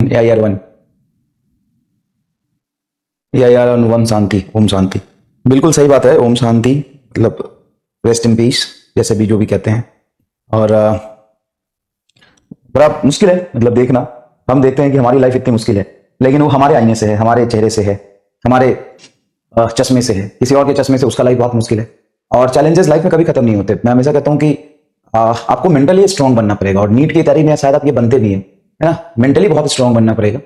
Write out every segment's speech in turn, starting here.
AIR1, AIR1 शांति, ओम शांति। बिल्कुल सही बात है, ओम शांति मतलब रेस्ट इन पीस, जैसे भी जो भी कहते हैं। और बड़ा मुश्किल है मतलब देखना। हम देखते हैं कि हमारी लाइफ इतनी मुश्किल है, लेकिन वो हमारे आईने से है, हमारे चेहरे से है, हमारे चश्मे से है। किसी और के चश्मे से उसका लाइफ बहुत मुश्किल है। और चैलेंजेस लाइफ में कभी खत्म नहीं होते। मैं हमेशा कहता हूँ कि आपको मेंटली स्ट्रांग बनना पड़ेगा, और नीट की तैयारी में शायद आप ये बनते भी हैं, है ना। मेंटली बहुत स्ट्रांग बनना पड़ेगा।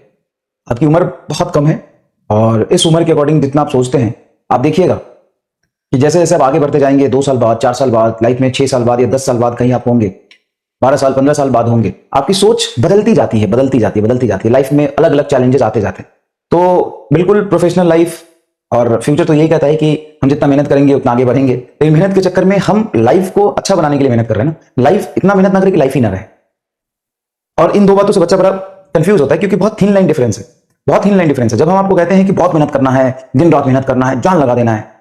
आपकी उम्र बहुत कम है, और इस उम्र के अकॉर्डिंग जितना आप सोचते हैं, आप देखिएगा कि जैसे जैसे आप आगे बढ़ते जाएंगे, 2 साल बाद, 4 साल बाद, लाइफ में 6 साल बाद या 10 साल बाद कहीं आप होंगे, 12 साल 15 साल बाद होंगे, आपकी सोच बदलती जाती है, बदलती जाती है, बदलती जाती है। लाइफ में अलग अलग चैलेंजेस आते जाते हैं। तो बिल्कुल प्रोफेशनल लाइफ और फ्यूचर तो यही कहता है कि हम जितना मेहनत करेंगे उतना आगे बढ़ेंगे। लेकिन मेहनत के चक्कर में हम लाइफ को अच्छा बनाने के लिए मेहनत कर रहे हैं ना। लाइफ इतना मेहनत ना करे कि लाइफ ही ना रहे। और इन दो बातों से बच्चा बड़ा कंफ्यूज होता है, क्योंकि बहुत थिन लाइन डिफरेंस है, बहुत थिन लाइन डिफरेंस है। जब हम आपको कहते हैं कि बहुत मेहनत करना है, दिन रात मेहनत करना है, जान लगा देना है,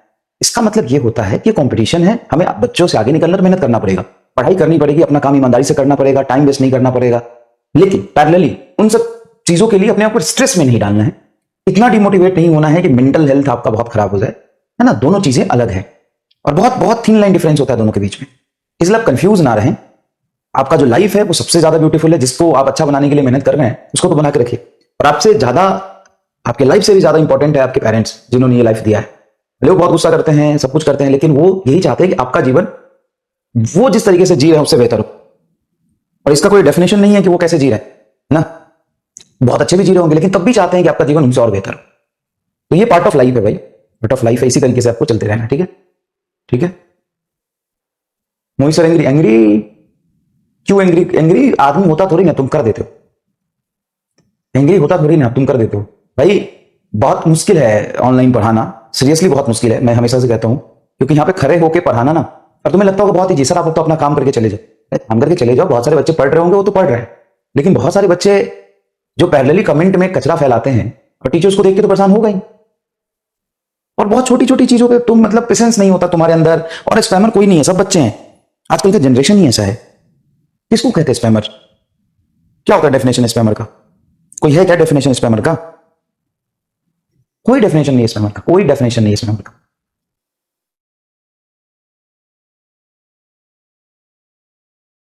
इसका मतलब ये होता है कि कंपटीशन है, हमें बच्चों से आगे निकलना, मेहनत करना पड़ेगा, पढ़ाई करनी पड़ेगी, अपना काम ईमानदारी से करना पड़ेगा, टाइम वेस्ट नहीं करना पड़ेगा। लेकिन पैरेलली उन सब चीजों के लिए अपने आप को स्ट्रेस में नहीं डालना है, इतना डिमोटिवेट नहीं होना है कि मेंटल हेल्थ आपका बहुत खराब हो जाए, है ना। दोनों चीजें अलग है, और बहुत बहुत थिन लाइन डिफरेंस होता है दोनों के बीच में। इसलिए आप कंफ्यूज ना रहें। आपका जो लाइफ है वो सबसे ज्यादा ब्यूटीफुल है, जिसको आप अच्छा बनाने के लिए मेहनत कर रहे हैं उसको तो बना के रखिए। और आपसे ज्यादा, आपके लाइफ से भी ज्यादा इंपॉर्टेंट है आपके पेरेंट्स, जिन्होंने ये लाइफ दिया है। लोग बहुत गुस्सा करते हैं, सब कुछ करते हैं, लेकिन वो यही चाहते हैं कि आपका जीवन वो जिस तरीके से जी रहे हैं उससे बेहतर हो। और इसका कोई डेफिनेशन नहीं है कि वो कैसे जी रहे हैं, है ना। बहुत अच्छे भी जी रहे होंगे, लेकिन तब भी चाहते हैं कि आपका जीवन उनसे और बेहतर हो। तो ये पार्ट ऑफ लाइफ है भाई, पार्ट ऑफ लाइफ है। इसी तरीके से आपको चलते रहना, ठीक है, ठीक है। मोहित सर एंग्री, एंग्री क्यों? एंग्री एंग्री आदमी होता थोड़ी ना, तुम कर देते हो। एंग्री होता थोड़ी ना, तुम कर देते हो भाई। बहुत मुश्किल है ऑनलाइन पढ़ाना, सीरियसली बहुत मुश्किल है। मैं हमेशा से कहता हूं, क्योंकि यहाँ पे खड़े होकर पढ़ाना ना, और तुम्हें लगता होगा बहुत ही जी सर, आप तो अपना काम करके चले जाओ। काम करके चले जाओ, बहुत सारे बच्चे पढ़ रहे होंगे, वो तो पढ़ रहे हैं, लेकिन बहुत सारे बच्चे जो पैरेलली कमेंट में कचरा फैलाते हैं, और टीचर्स को देख के तो परेशान हो गई। और बहुत छोटी छोटी चीजों पे तुम मतलब पेशेंस नहीं होता तुम्हारे अंदर। और स्पैमर कोई नहीं है, सब बच्चे हैं। आजकल का जनरेशन ही ऐसा है। किसको कहते हैं स्पैमर? क्या होता है डेफिनेशन स्पैमर का? कोई है क्या डेफिनेशन स्पैमर का? कोई डेफिनेशन नहीं है स्पैमर का, कोई डेफिनेशन नहीं है स्पैमर का।